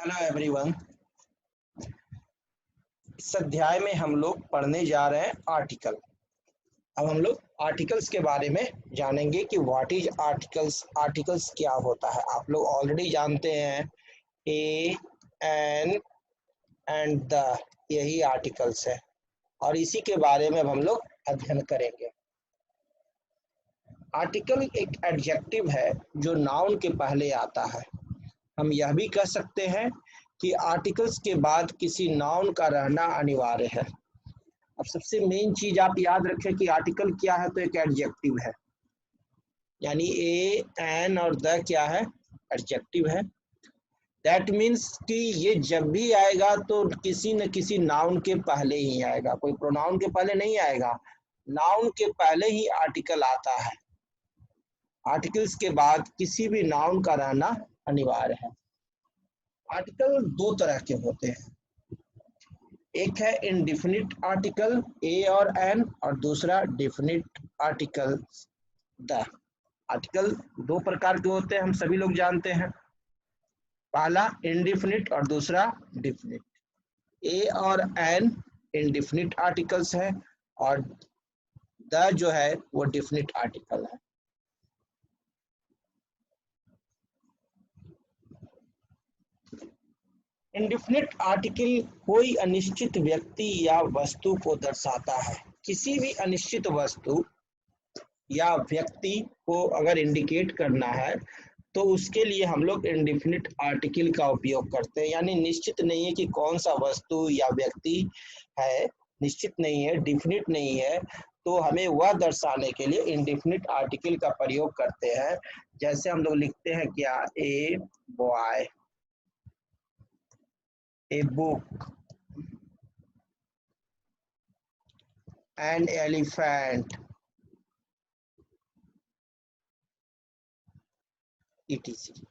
Hello everyone. इस अध्याय में हम लोग पढ़ने जा रहे हैं आर्टिकल। अब हम लोग आर्टिकल्स के बारे में जानेंगे कि व्हाट इज आर्टिकल्स। आर्टिकल्स क्या होता है आप लोग ऑलरेडी जानते हैं। ए, एन एंड द, यही आर्टिकल्स है और इसी के बारे में अब हम लोग अध्ययन करेंगे। आर्टिकल एक एडजेक्टिव है जो नाउन के पहले आता है। हम यह भी कह सकते हैं कि आर्टिकल्स के बाद किसी नाउन का रहना अनिवार्य है। अब सबसे मेन चीज आप याद रखें कि आर्टिकल क्या है, तो एक एडजेक्टिव है, यानी ए, एन और द क्या है, एडजेक्टिव है। दैट मीन्स कि ये जब भी आएगा तो किसी न किसी नाउन के पहले ही आएगा, कोई प्रोनाउन के पहले नहीं आएगा, नाउन के पहले ही आर्टिकल आता है। आर्टिकल्स के बाद किसी भी नाउन का रहना अनिवार्य है। आर्टिकल दो तरह के होते हैं, एक है इनडिफिनिट आर्टिकल ए और एन और दूसरा डिफिनिट आर्टिकल द। आर्टिकल दो प्रकार के होते हैं, हम सभी लोग जानते हैं। पहला इनडिफिनिट और दूसरा डिफिनिट। ए और एन इनडिफिनिट आर्टिकल्स है और द जो है वो डिफिनिट आर्टिकल है। इनडिफिनिट आर्टिकल कोई अनिश्चित व्यक्ति या वस्तु को दर्शाता है। किसी भी अनिश्चित वस्तु या व्यक्ति को अगर इंडिकेट करना है तो उसके लिए हम लोग इनडिफिनिट आर्टिकल का उपयोग करते हैं, यानी निश्चित नहीं है कि कौन सा वस्तु या व्यक्ति है, निश्चित नहीं है, डिफिनिट नहीं है, तो हमें वह दर्शाने के लिए इनडिफिनिट आर्टिकल का प्रयोग करते हैं। जैसे हम लोग लिखते हैं क्या, a boy, a book, an elephant, etc।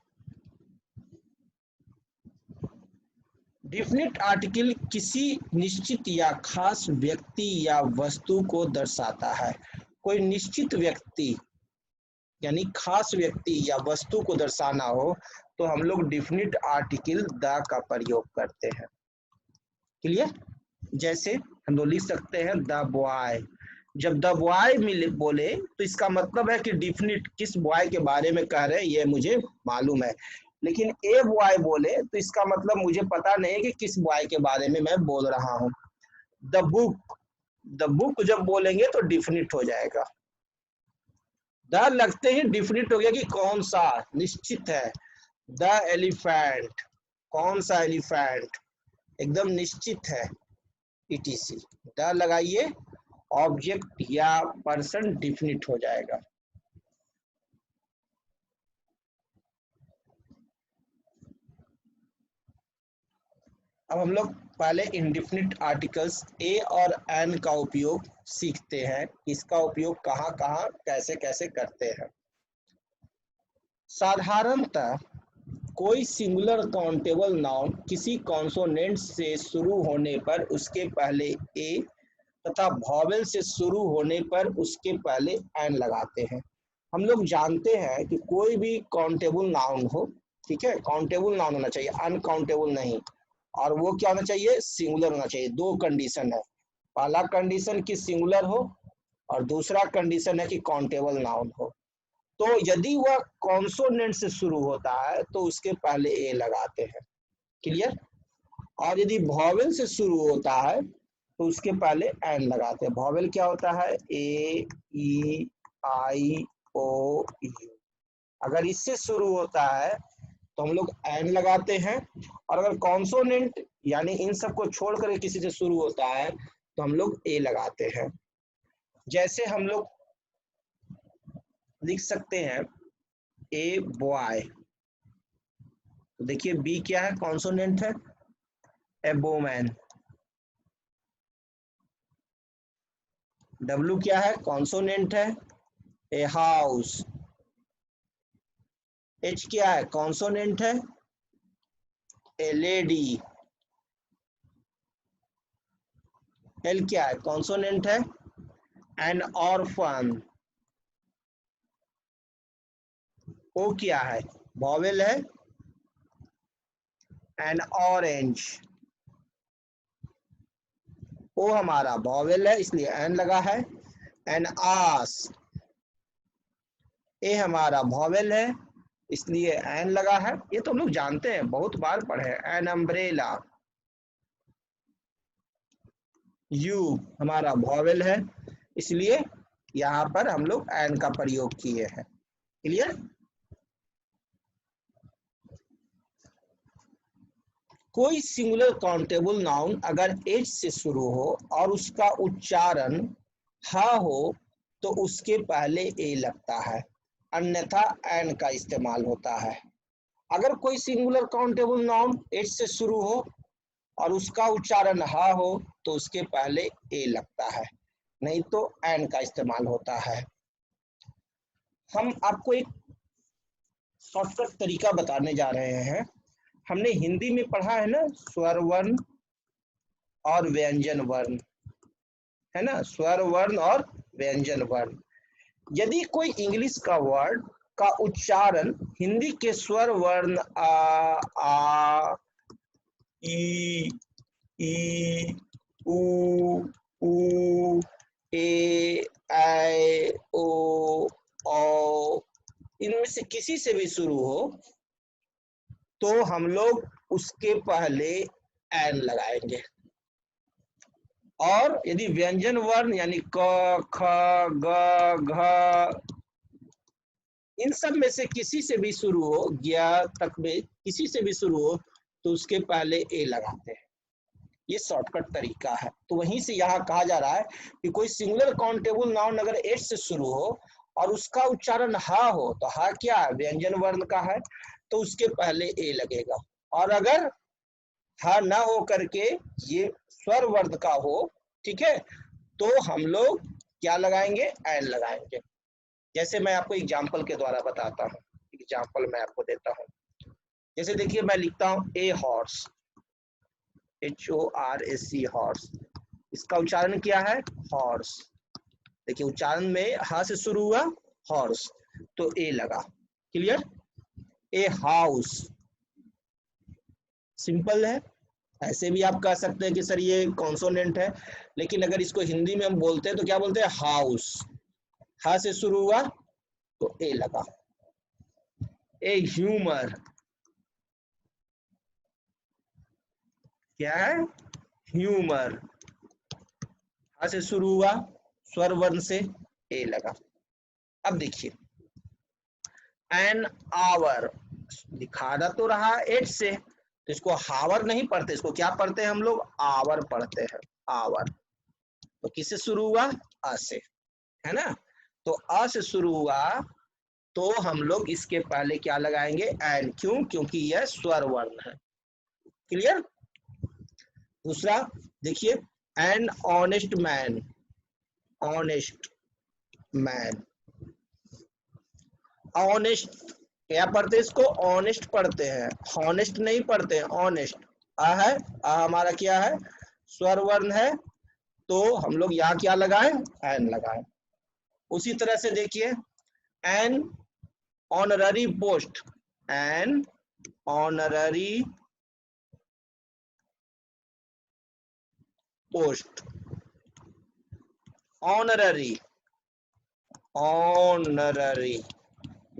Definite article किसी निश्चित या खास व्यक्ति या वस्तु को दर्शाता है। कोई निश्चित व्यक्ति यानी खास व्यक्ति या वस्तु को दर्शाना हो तो हम लोग डिफिनिट आर्टिकल द का प्रयोग करते हैं। क्लियर? जैसे हम लोग लिख सकते हैं द बॉय। जब द बॉय बोले तो इसका मतलब है कि डिफिनिट किस बॉय के बारे में कह रहे हैं ये मुझे मालूम है, लेकिन ए बॉय बोले तो इसका मतलब मुझे पता नहीं है कि किस बॉय के बारे में मैं बोल रहा हूँ। द बुक, द बुक जब बोलेंगे तो डिफिनिट हो जाएगा। द लगते ही डिफिनिट हो गया कि कौन सा, निश्चित है। द एलिफेंट, कौन सा एलिफेंट, एकदम निश्चित है, etc। द लगाइए, ऑब्जेक्ट या पर्सन डिफिनिट हो जाएगा। अब हम लोग पहले इंडिफिनिट आर्टिकल्स ए और एन का उपयोग सीखते हैं, इसका उपयोग कहाँ कहाँ कैसे कैसे करते हैं। साधारणतः कोई सिंगुलर काउंटेबल नाउन किसी कॉन्सोनेंट से शुरू होने पर उसके पहले ए तथा वॉवेल से शुरू होने पर उसके पहले एन लगाते हैं। हम लोग जानते हैं कि कोई भी काउंटेबल नाउन हो, ठीक है, काउंटेबल नाउन होना चाहिए, अनकाउंटेबल नहीं, और वो क्या होना चाहिए, सिंगुलर होना चाहिए। दो कंडीशन है, पहला कंडीशन कि सिंगुलर हो और दूसरा कंडीशन है कि काउंटेबल नाउन हो। तो यदि वह कॉन्सोनेंट से शुरू होता है तो उसके पहले ए लगाते हैं। क्लियर? और यदि वॉवेल से शुरू होता है तो उसके पहले एन लगाते हैं। वॉवेल क्या होता है, ए, ई, आई, ओ, यू। अगर इससे शुरू होता है तो हम लोग एन लगाते हैं, और अगर कॉन्सोनेंट यानी इन सबको छोड़कर किसी से शुरू होता है तो हम लोग ए लगाते हैं। जैसे हम लोग लिख सकते हैं ए बॉय, तो देखिए बी क्या है, कॉन्सोनेंट है। ए वुमन, डब्ल्यू क्या है, कॉन्सोनेंट है। ए हाउस, एच क्या है, कॉन्सोनेंट है। ए लेडी, एल क्या है, कॉन्सोनेंट है। एन ऑर्फन, ओ क्या है, वॉवेल है। एन ऑरेंज, ओ हमारा वॉवेल है इसलिए एन लगा है। एन आस, ए हमारा वॉवेल है इसलिए एन लगा है, ये तो हम लोग जानते हैं, बहुत बार पढ़े हैं। एन अम्ब्रेला, यू हमारा वॉवेल है इसलिए यहाँ पर हम लोग एन का प्रयोग किए हैं। क्लियर? कोई सिंगुलर काउंटेबल नाउन अगर एच से शुरू हो और उसका उच्चारण हा हो तो उसके पहले ए लगता है, अन्यथा एन का इस्तेमाल होता है। अगर कोई सिंगुलर काउंटेबल नाउन एच से शुरू हो और उसका उच्चारण हा हो तो उसके पहले ए लगता है, नहीं तो एन का इस्तेमाल होता है। हम आपको एक शॉर्टकट तरीका बताने जा रहे हैं। हमने हिंदी में पढ़ा है ना, स्वर वर्ण और व्यंजन वर्ण, है ना, स्वर वर्ण और व्यंजन वर्ण। यदि कोई इंग्लिश का वर्ड का उच्चारण हिंदी के स्वर वर्ण आ ई ई उ ऊ ए ऐ ओ औ इनमें से किसी से भी शुरू हो तो हम लोग उसके पहले एन लगाएंगे। और यदि व्यंजन वर्ण यानी क ख ग घ इन सब में से किसी से भी शुरू हो, ज्ञ तक में किसी से भी शुरू हो तो उसके पहले ए लगाते हैं। ये शॉर्टकट तरीका है। तो वहीं से यहाँ कहा जा रहा है कि कोई सिंगुलर काउंटेबल नाउन अगर एच से शुरू हो और उसका उच्चारण हा हो तो हा क्या है, व्यंजन वर्ण का है, तो उसके पहले ए लगेगा। और अगर हा ना हो करके ये स्वर वर्ण का हो, ठीक है, तो हम लोग क्या लगाएंगे, एन लगाएंगे। जैसे मैं आपको एग्जाम्पल के द्वारा बताता हूँ, एग्जाम्पल मैं आपको देता हूँ। जैसे देखिए मैं लिखता हूँ ए हॉर्स, HORSE हॉर्स, इसका उच्चारण क्या है, हॉर्स। देखिए उच्चारण में हा से शुरू हुआ, हॉर्स, तो ए लगा। क्लियर? ए हाउस, सिंपल है। ऐसे भी आप कह सकते हैं कि सर ये कॉन्सोनेंट है, लेकिन अगर इसको हिंदी में हम बोलते हैं तो क्या बोलते हैं, हाउस, हा से शुरू हुआ तो ए लगा। ए ह्यूमर, क्या है, ह्यूमर, हा से शुरू हुआ, स्वर वर्ण से ए लगा। अब देखिए एन आवर, दिखाना तो रहा एच से, तो इसको हावर नहीं पढ़ते, इसको क्या पढ़ते हैं हम लोग, आवर पढ़ते हैं, आवर। तो किससे शुरू हुआ, अ से, है ना। तो अ से शुरू हुआ तो हम लोग इसके पहले क्या लगाएंगे, एन, क्यों, क्योंकि यह स्वर वर्ण है। क्लियर? दूसरा देखिए, an honest man, honest man, honest क्या पढ़ते हैं, इसको ऑनेस्ट पढ़ते हैं, हॉनेस्ट नहीं पढ़ते हैं, ऑनेस्ट। आ है, आ हमारा क्या है, स्वर वर्ण है, तो हम लोग यहाँ क्या लगाएं, एन लगाएं। उसी तरह से देखिए an honorary post, an honorary post, honorary, honorary,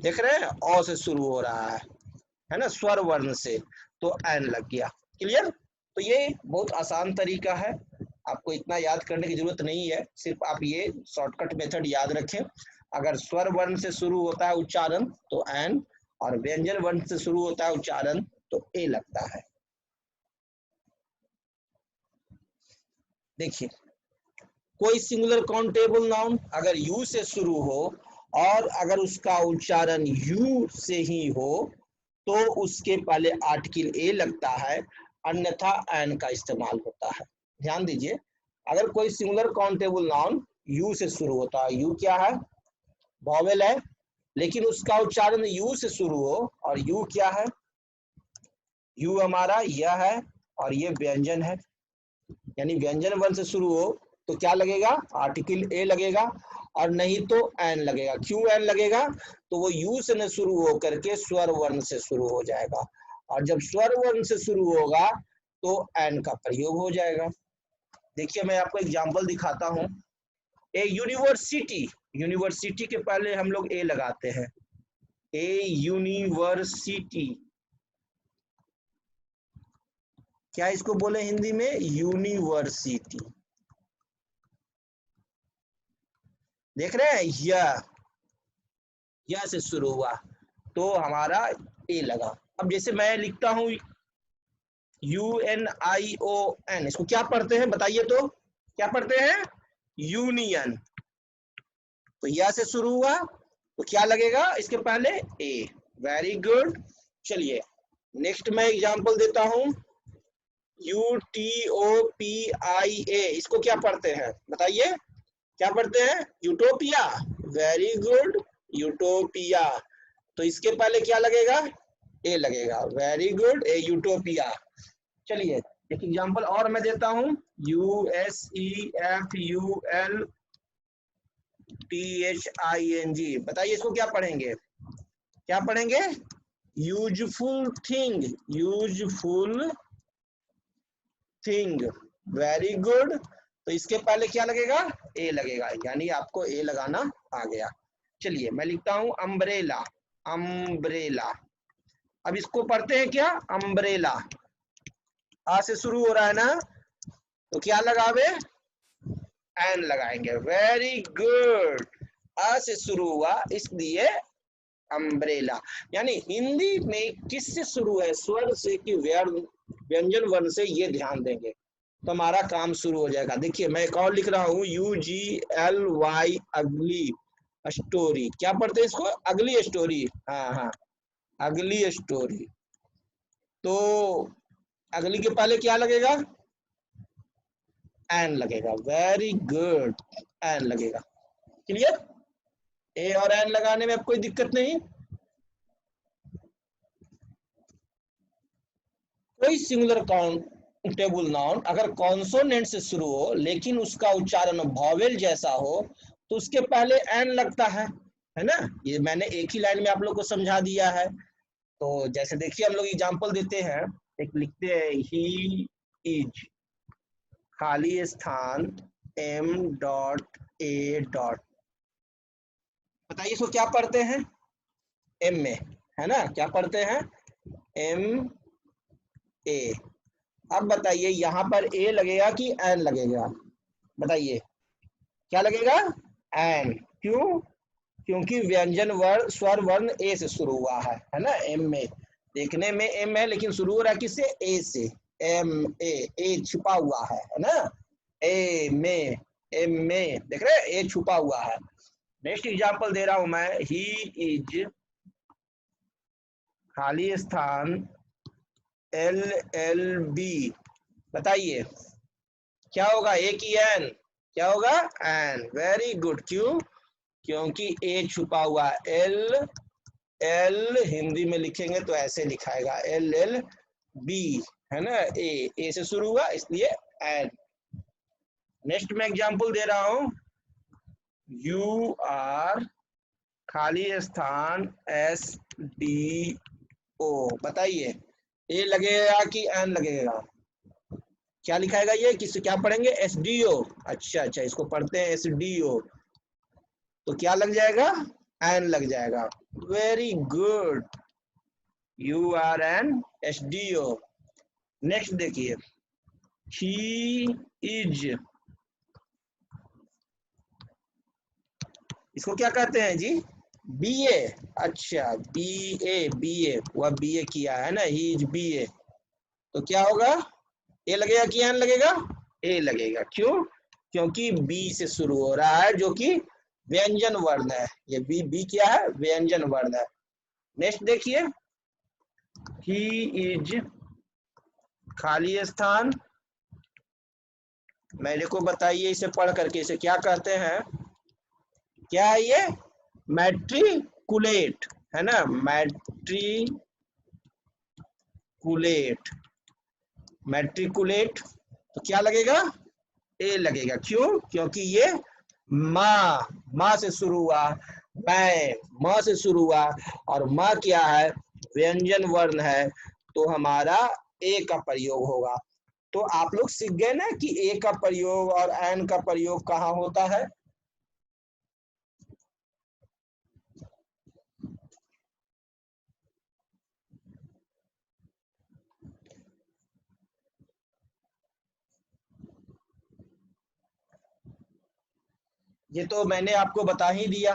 देख रहे हैं, ओ से शुरू हो रहा है ना, स्वर वर्ण से, तो एन लग गया। क्लियर? तो ये बहुत आसान तरीका है, आपको इतना याद करने की जरूरत नहीं है, सिर्फ आप ये शॉर्टकट मेथड याद रखें। अगर स्वर वर्ण से शुरू होता है उच्चारण तो एन, और व्यंजन वर्ण से शुरू होता है उच्चारण तो ए लगता है। देखिए कोई सिंगुलर काउंटेबल नाउन अगर यू से शुरू हो और अगर उसका उच्चारण यू से ही हो तो उसके पहले आर्टिकल ए लगता है, अन्यथा एन का इस्तेमाल होता है। ध्यान दीजिए, अगर कोई सिंगुलर काउंटेबल नाउन यू से शुरू होता है, यू क्या है, वॉवेल है, लेकिन उसका उच्चारण यू से शुरू हो, और यू क्या है, यू हमारा यह है और ये व्यंजन है, यानी व्यंजन वर्ण से शुरू हो तो क्या लगेगा, आर्टिकल ए लगेगा, और नहीं तो एन लगेगा। क्यों एन लगेगा, तो वो यू से न शुरू हो करके स्वर वर्ण से शुरू हो जाएगा, और जब स्वर वर्ण से शुरू होगा तो एन का प्रयोग हो जाएगा। देखिए मैं आपको एग्जांपल दिखाता हूं। ए यूनिवर्सिटी, यूनिवर्सिटी के पहले हम लोग ए लगाते हैं। ए यूनिवर्सिटी, क्या इसको बोले हिंदी में? यूनिवर्सिटी। देख रहे हैं, या से शुरू हुआ तो हमारा ए लगा। अब जैसे मैं लिखता हूं UNION, इसको क्या पढ़ते हैं बताइए तो? क्या पढ़ते हैं? यूनियन। तो या से शुरू हुआ तो क्या लगेगा इसके पहले? ए। Very good. चलिए नेक्स्ट मैं एग्जांपल देता हूं। UTOPIA, इसको क्या पढ़ते हैं बताइए? क्या पढ़ते हैं? यूटोपिया। Very good, utopia. तो इसके पहले क्या लगेगा? ए लगेगा। वेरी गुड, ए यूटोपिया। चलिए एक एग्जांपल और मैं देता हूं। USEFULTHING, बताइए इसको क्या पढ़ेंगे? क्या पढ़ेंगे? Useful thing, useful thing. Very good. तो इसके पहले क्या लगेगा? ए लगेगा, यानी आपको ए लगाना आ गया। चलिए मैं लिखता हूं अम्ब्रेला, अम्ब्रेला। अब इसको पढ़ते हैं क्या? अम्ब्रेला। आ से शुरू हो रहा है ना, तो क्या लगावे? एन लगाएंगे। Very good. आ से शुरू हुआ इसलिए अम्ब्रेला। यानी हिंदी में किससे शुरू है? स्वर से कि व्यंजन वर्ण से, ये ध्यान देंगे तो हमारा काम शुरू हो जाएगा। देखिए मैं एक और लिख रहा हूं, UGLY, अगली स्टोरी। क्या पढ़ते हैं इसको? अगली स्टोरी। हाँ हाँ, अगली स्टोरी। तो अगली के पहले क्या लगेगा? एन लगेगा। वेरी गुड, एन लगेगा। क्लियर? ए और एन लगाने में अब कोई दिक्कत नहीं। कोई सिंगुलर काउंटेबल नाउन अगर कॉन्सोनेंट से शुरू हो लेकिन उसका उच्चारण वॉवेल जैसा हो तो उसके पहले एन लगता है ना? ये मैंने एक ही लाइन में आप लोग को समझा दिया है। तो जैसे देखिए हम लोग एग्जांपल देते हैं, एक लिखते हैं ही इज, खाली स्थान M.A. बताइए इसको क्या पढ़ते हैं? एम में, है ना? क्या पढ़ते हैं? MA। अब बताइए यहाँ पर ए लगेगा कि एन लगेगा? बताइए क्या लगेगा? एन। क्यों? क्योंकि व्यंजन वर्ण, स्वर वर्ण ए से शुरू हुआ है ना? एम में, देखने में एम है लेकिन शुरू हो रहा है किससे? ए से। ए छुपा हुआ है ना? ए में, एम में, देख रहे हैं ए छुपा हुआ है। नेक्स्ट एग्जांपल दे रहा हूं मैं। ही इज, खाली स्थान LLB। बताइए क्या होगा? ए की एन? क्या होगा? एन। Very good. क्यों? क्योंकि ए छुपा हुआ। एल हिंदी में लिखेंगे तो ऐसे लिखाएगा, LLB, है ना? ए से शुरू हुआ इसलिए एन। नेक्स्ट मैं एग्जांपल दे रहा हूं। यू आर, खाली स्थान SDO। बताइए ए लगेगा कि एन लगेगा? क्या लिखाएगा ये? किस क्या पढ़ेंगे? SDO। अच्छा, इसको पढ़ते हैं SDO। तो क्या लग जाएगा? एन लग जाएगा। Very good, URN SDO। Next देखिए, ही इज, इसको क्या कहते हैं जी? BA। अच्छा, BA, वह BA किया है ना? He is BA। तो क्या होगा? ए लगेगा कि एन लगेगा? ए लगेगा। क्यों? क्योंकि बी से शुरू हो रहा है जो कि व्यंजन वर्ण है। ये बी क्या है? व्यंजन वर्ण है। नेक्स्ट देखिए, ही इज, खाली स्थान, मेरे को बताइए इसे पढ़ करके इसे क्या कहते हैं? क्या है ये? मैट्रिकुलेट, है ना? मैट्रिकुलेट। तो क्या लगेगा? ए लगेगा। क्यों? क्योंकि ये माँ से शुरू हुआ, मैं, माँ से शुरू हुआ, और माँ क्या है? व्यंजन वर्ण है। तो हमारा ए का प्रयोग होगा। तो आप लोग सीख गए ना कि ए का प्रयोग और एन का प्रयोग कहाँ होता है। ये तो मैंने आपको बता ही दिया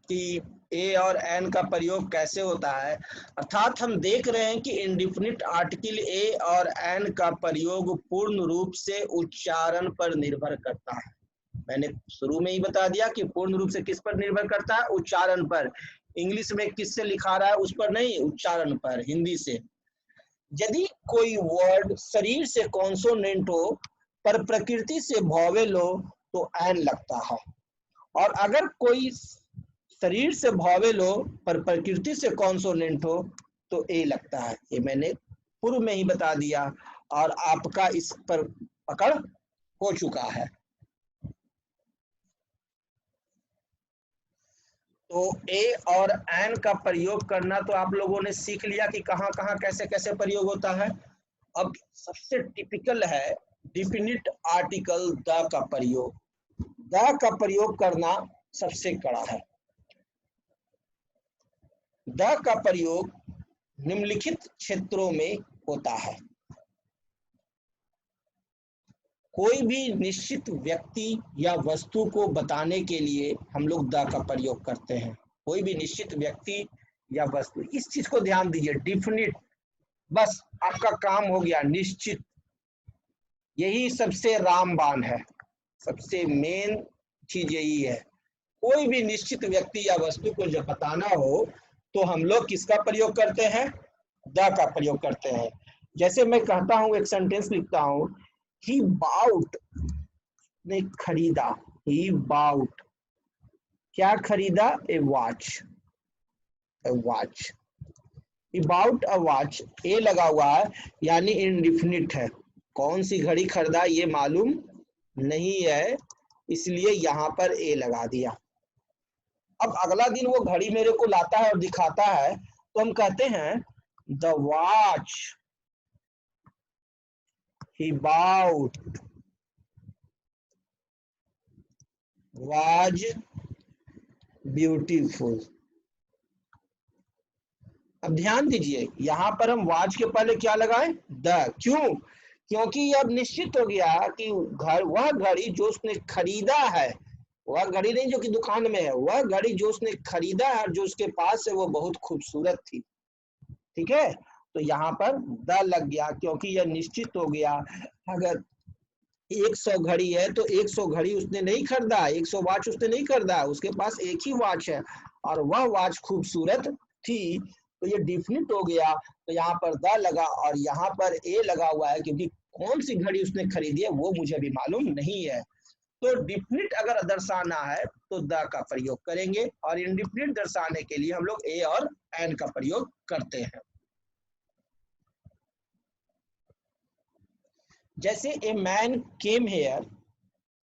कि ए और एन का प्रयोग कैसे होता है। अर्थात हम देख रहे हैं कि इंडिफिनिट आर्टिकल ए और एन का प्रयोग पूर्ण रूप से उच्चारण पर निर्भर करता है। मैंने शुरू में ही बता दिया कि पूर्ण रूप से किस पर निर्भर करता है, उच्चारण पर। इंग्लिश में किससे लिखा रहा है उस पर नहीं, उच्चारण पर, हिंदी से। यदि कोई वर्ड शरीर से कॉन्सोनेंट हो पर प्रकृति से वॉवेल हो तो एन लगता है, और अगर कोई शरीर से वॉवेल हो पर प्रकृति से कॉन्सोनेंट हो तो ए लगता है। ये मैंने पूर्व में ही बता दिया और आपका इस पर पकड़ हो चुका है। तो ए और एन का प्रयोग करना तो आप लोगों ने सीख लिया कि कहाँ कहाँ कैसे कैसे प्रयोग होता है। अब सबसे टिपिकल है डिफिनिट आर्टिकल द का प्रयोग। द का प्रयोग करना सबसे कड़ा है। द का प्रयोग निम्नलिखित क्षेत्रों में होता है। कोई भी निश्चित व्यक्ति या वस्तु को बताने के लिए हम लोग द का प्रयोग करते हैं। कोई भी निश्चित व्यक्ति या वस्तु, इस चीज को ध्यान दीजिए, डिफिनिट, बस आपका काम हो गया, निश्चित। यही सबसे रामबाण है, सबसे मेन चीज यही है। कोई भी निश्चित व्यक्ति या वस्तु को जब बताना हो तो हम लोग किसका प्रयोग करते हैं, द का प्रयोग करते हैं। जैसे मैं कहता हूं, एक सेंटेंस लिखता हूं, ही बाउट ने खरीदा, ही बाउट, क्या खरीदा, a watch, a watch, about a watch, a लगा हुआ है यानी इनडिफिनिट है। कौन सी घड़ी खरीदा ये मालूम नहीं है, इसलिए यहां पर ए लगा दिया। अब अगला दिन वो घड़ी मेरे को लाता है और दिखाता है तो हम कहते हैं the watch he bought was beautiful. अब ध्यान दीजिए, यहां पर हम वाज के पहले क्या लगाए, द। क्यों? क्योंकि अब निश्चित हो गया कि वह घड़ी जो उसने खरीदा है, वह घड़ी नहीं जो कि दुकान में है, वह घड़ी जो उसने खरीदा है, जो उसके पास है, वो बहुत खूबसूरत थी। ठीक है, तो यहाँ पर द लग गया क्योंकि यह निश्चित हो गया। अगर 100 घड़ी है तो 100 घड़ी उसने नहीं खरीदा, 100 वॉच उसने नहीं खरीदा, उसके पास एक ही वॉच है और वह वॉच खूबसूरत थी, तो ये डिफिनिट हो गया। तो यहाँ पर द लगा और यहाँ पर ए लगा हुआ है क्योंकि कौन सी घड़ी उसने खरीदी है वो मुझे भी मालूम नहीं है। तो डिफिनिट अगर दर्शाना है तो द का प्रयोग करेंगे और इनडिफिनिट दर्शाने के लिए हम लोग ए और एन का प्रयोग करते हैं। जैसे ए मैन केम हेयर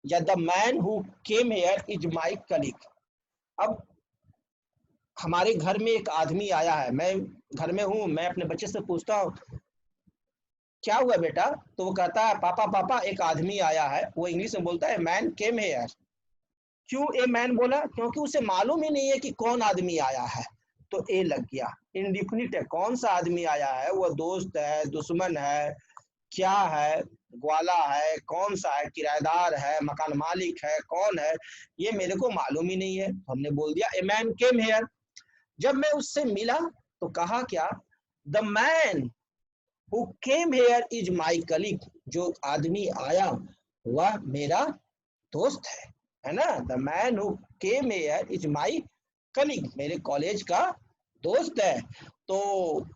या the man who came here is my colleague. अब हमारे घर में एक आदमी आया है, मैं घर में हूं, मैं अपने बच्चे से पूछता हूँ क्या हुआ बेटा, तो वो कहता है पापा पापा एक आदमी आया है। वो इंग्लिश में बोलता है मैन केम हेयर। क्यों ए मैन बोला? क्योंकि उसे मालूम ही नहीं है कि कौन आदमी आया है, तो ए लग गया। इनडिफिनिट है, कौन सा आदमी आया है, वो दोस्त है, दुश्मन है, क्या है, ग्वाला है, कौन सा है, किराएदार है, मकान मालिक है, कौन है, ये मेरे को मालूम ही नहीं है। हमने बोल दिया ए मैन केम हेयर। जब मैं उससे मिला तो कहा क्या, the man who came here is my colleague. जो आदमी आया वह मेरा दोस्त है ना। The man who came here is my colleague, मेरे कॉलेज का दोस्त है। तो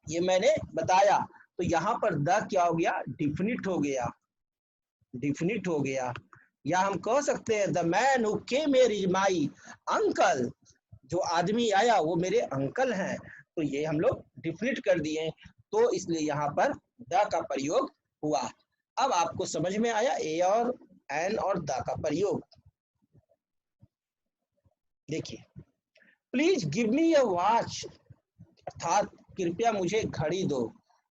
ये मैंने बताया। तो यहाँ पर द क्या हो गया, डिफिनिट हो गया, डिफिनिट हो गया। या हम कह सकते हैं the man who came here is my uncle, जो आदमी आया वो मेरे अंकल हैं। तो ये हम लोग डिफिनिट कर दिए, तो इसलिए यहाँ पर द का प्रयोग हुआ। अब आपको समझ में आया ए और एन और द का प्रयोग। देखिए, please give me a watch, अर्थात कृपया मुझे घड़ी दो,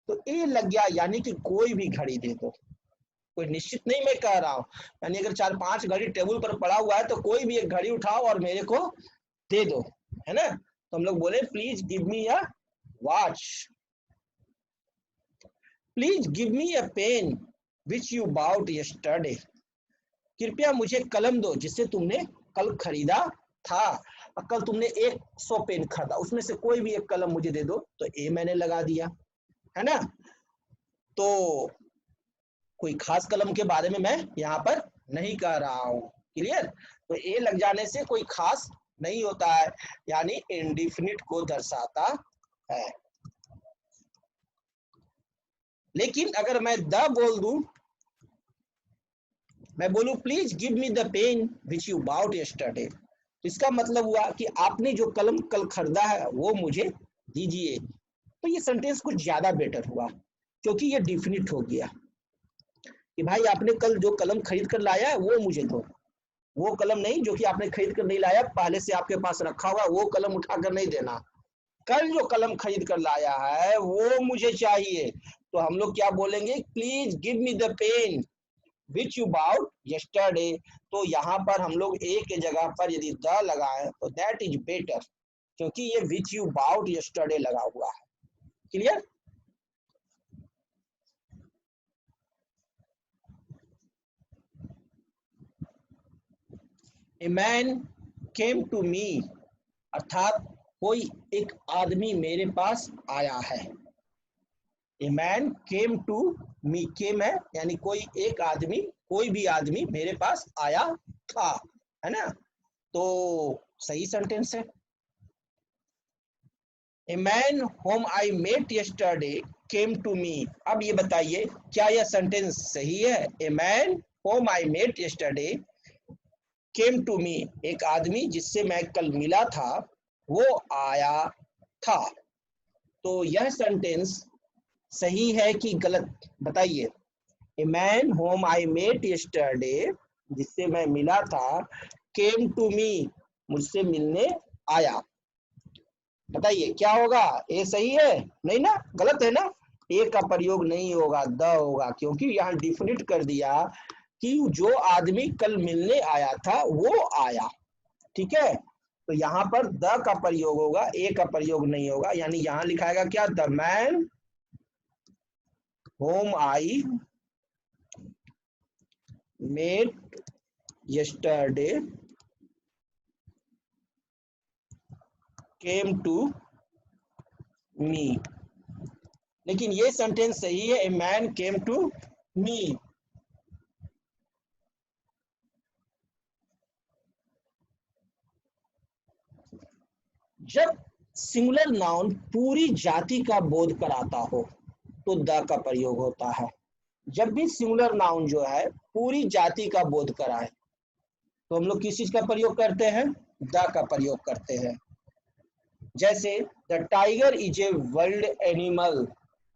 तो ए लग गया, यानी कि कोई भी घड़ी दे दो, कोई निश्चित नहीं मैं कह रहा हूँ, यानी अगर 4-5 घड़ी टेबल पर पड़ा हुआ है तो कोई भी एक घड़ी उठाओ और मेरे को दे दो, है ना। तो हम लोग बोले please give me a watch, please give me a pen which you bought yesterday, कृपया मुझे कलम दो जिससे तुमने कल खरीदा था, और कल तुमने 100 पेन खरीदा, उसमें से कोई भी एक कलम मुझे दे दो, तो ए मैंने लगा दिया, है ना। तो कोई खास कलम के बारे में मैं यहाँ पर नहीं कह रहा हूँ, क्लियर। तो ए लग जाने से कोई खास नहीं होता है, यानी इंडिफिनिट को दर्शाता है। लेकिन अगर मैं द बोल दूं, मैं बोलूं please give me the pen which you bought yesterday, इसका मतलब हुआ कि आपने जो कलम कल खरीदा है वो मुझे दीजिए। तो ये सेंटेंस कुछ ज्यादा बेटर हुआ, क्योंकि ये डिफिनिट हो गया कि भाई आपने कल जो कलम खरीद कर लाया है वो मुझे दो, वो कलम नहीं जो कि आपने खरीद कर नहीं लाया, पहले से आपके पास रखा हुआ, वो कलम उठाकर नहीं देना, कल जो कलम खरीद कर लाया है वो मुझे चाहिए। तो हम लोग क्या बोलेंगे, please give me the pen which you bought yesterday. तो यहाँ पर हम लोग ए के जगह पर यदि द लगाए तो दैट इज बेटर, क्योंकि ये विच यू बाउट यस्टरडे लगा हुआ है, clear. A man came to me, अर्थात कोई एक आदमी मेरे पास आया है। ए मैन केम टू मी, केम है यानी कोई एक आदमी, कोई भी आदमी मेरे पास आया था, है ना। तो सही सेंटेंस है। A man whom I met yesterday came to me, अब ये बताइए क्या यह सेंटेंस सही है। A man whom I met yesterday came to me, एक आदमी जिससे मैं कल मिला था वो आया था। तो यह सेंटेंस सही है कि गलत, बताइए। A man whom I met yesterday, जिससे मैं मिला था, केम टू मी, मुझसे मिलने आया, बताइए क्या होगा। ए सही है, नहीं ना, गलत है ना। ए का प्रयोग नहीं होगा, द होगा, क्योंकि यहाँ डिफिनिट कर दिया कि जो आदमी कल मिलने आया था वो आया, ठीक है। तो यहाँ पर द का प्रयोग होगा, ए का प्रयोग नहीं होगा, यानी यहाँ लिखाएगा क्या, the man whom I met yesterday came to me. लेकिन ये सेंटेंस सही है, ए मैन केम टू मी। जब सिंगुलर नाउन पूरी जाति का बोध कराता हो तो द का प्रयोग होता है। जब भी सिंगुलर नाउन जो है पूरी जाति का बोध कराए तो हम लोग किस चीज का प्रयोग करते हैं, द का प्रयोग करते हैं। जैसे the tiger is a wild animal,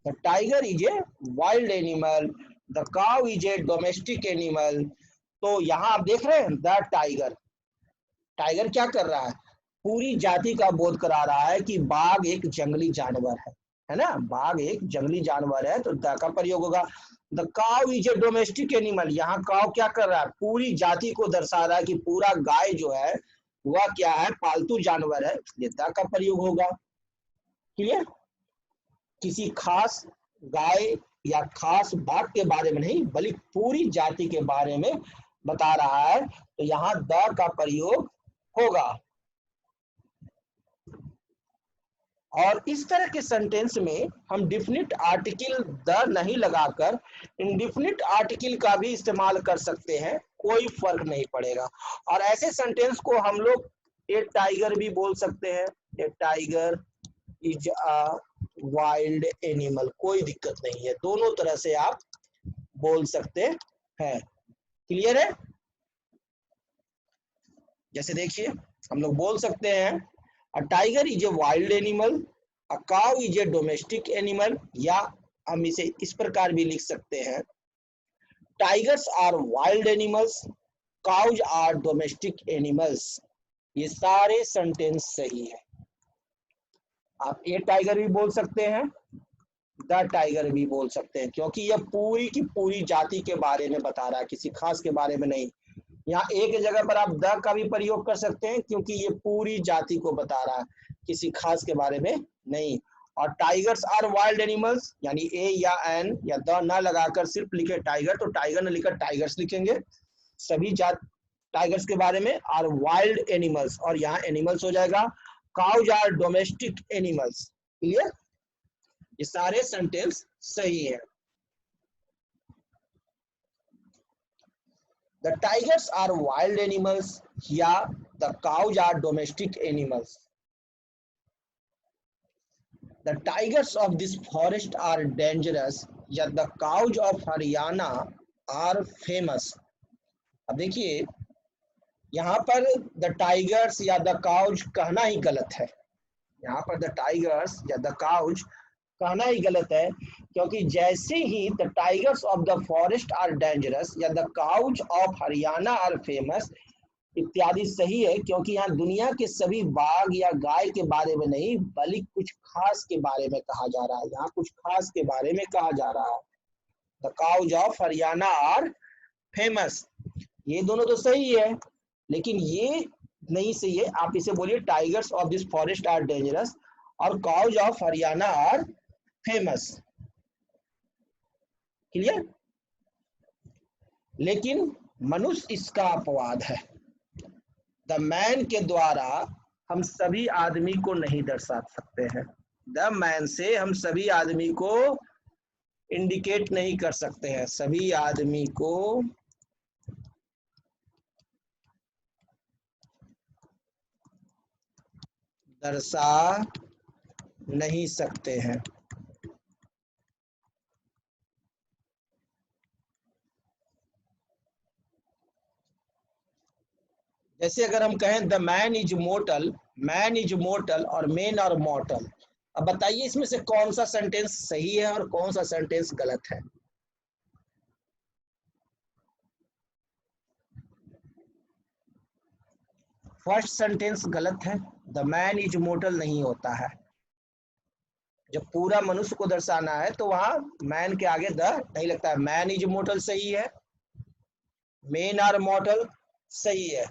the tiger is a wild animal, the cow is a domestic animal. तो यहाँ आप देख रहे हैं द टाइगर, टाइगर क्या कर रहा है, पूरी जाति का बोध करा रहा है कि बाघ एक जंगली जानवर है ना, बाघ एक जंगली जानवर है, तो द का प्रयोग होगा। The cow is a domestic animal, यहाँ काउ क्या कर रहा है, पूरी जाति को दर्शा रहा है कि पूरा गाय जो है वह क्या है, पालतू जानवर है, इसलिए द का प्रयोग होगा, क्लियर। किसी खास गाय या खास बाघ के बारे में नहीं, बल्कि पूरी जाति के बारे में बता रहा है, तो यहाँ द का प्रयोग होगा। और इस तरह के सेंटेंस में हम डिफिनिट आर्टिकल द नहीं लगाकर इंडिफिनिट आर्टिकल का भी इस्तेमाल कर सकते हैं, कोई फर्क नहीं पड़ेगा। और ऐसे सेंटेंस को हम लोग ए टाइगर भी बोल सकते हैं, a tiger is a wild animal, कोई दिक्कत नहीं है, दोनों तरह से आप बोल सकते हैं, क्लियर है। जैसे देखिए हम लोग बोल सकते हैं a tiger is a wild animal, a cow is a domestic animal, या हम इसे इस प्रकार भी लिख सकते हैं, tigers are wild animals, cows are domestic animals. ये सारे सेंटेंस सही है। आप ए टाइगर भी बोल सकते हैं, द टाइगर भी बोल सकते हैं, क्योंकि यह पूरी की पूरी जाति के बारे में बता रहा है, किसी खास के बारे में नहीं। यहाँ एक जगह पर आप द का भी प्रयोग कर सकते हैं, क्योंकि ये पूरी जाति को बता रहा है, किसी खास के बारे में नहीं। और टाइगर्स आर वाइल्ड एनिमल्स, यानी ए या एन या द ना लगाकर सिर्फ लिखे टाइगर, तो टाइगर न लिखकर टाइगर्स लिखेंगे। सभी जात टाइगर्स के बारे में। आर वाइल्ड एनिमल्स, और यहाँ एनिमल्स हो जाएगा। Cows are domestic animals. Clear? ये सारे सेंटेंस सही है। The tigers are wild animals, या the cows are domestic animals. The tigers of this forest are dangerous, या the cows of Haryana are famous. अब देखिए यहाँ पर द टाइगर्स या द काउज कहना ही गलत है। यहाँ पर द टाइगर्स या द काउज कहना ही गलत है, क्योंकि जैसे ही the tigers of the forest are dangerous या the cows of Haryana are famous इत्यादि सही है, क्योंकि यहाँ दुनिया के सभी बाघ या गाय के बारे में नहीं, बल्कि कुछ खास के बारे में कहा जा रहा है। यहाँ कुछ खास के बारे में कहा जा रहा है। The cows of Haryana are famous, ये दोनों तो सही है, लेकिन ये नहीं सही है। आप इसे बोलिए tigers of this forest are dangerous और cows of Haryana are famous. Clear? लेकिन मनुष्य इसका अपवाद है। द मैन के द्वारा हम सभी आदमी को नहीं दर्शा सकते हैं। द मैन से हम सभी आदमी को इंडिकेट नहीं कर सकते हैं, सभी आदमी को दर्शा नहीं सकते हैं। जैसे अगर हम कहें the man is mortar, man is mortar और मेन और मॉर्टल, अब बताइए इसमें से कौन सा सेंटेंस सही है और कौन सा सेंटेंस गलत है? फर्स्ट सेंटेंस गलत है। द मैन इज मोर्टल नहीं होता है। जब पूरा मनुष्य को दर्शाना है तो वहां मैन के आगे द नहीं लगता है। मैन इज मोर्टल सही है, मेन आर मॉर्टल सही है।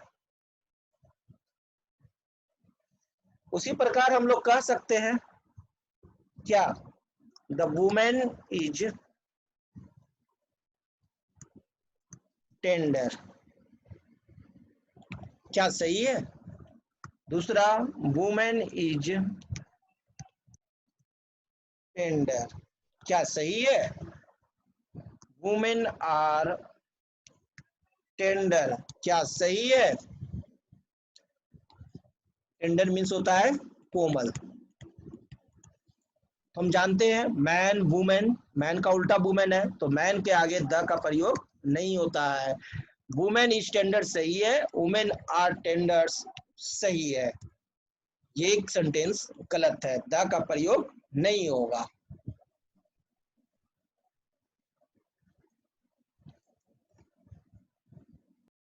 उसी प्रकार हम लोग कह सकते हैं क्या, द वुमेन इज टेंडर, क्या सही है? दूसरा, वुमेन इज टेंडर, क्या सही है? वुमेन आर टेंडर, क्या सही है? टेंडर मीन्स होता है कोमल। हम जानते हैं मैन वुमेन, मैन का उल्टा वुमेन है, तो मैन के आगे द का प्रयोग नहीं होता है। वुमेन इज टेंडर सही है, वुमेन आर टेंडर्स सही है। ये एक सेंटेंस गलत है, द का प्रयोग नहीं होगा।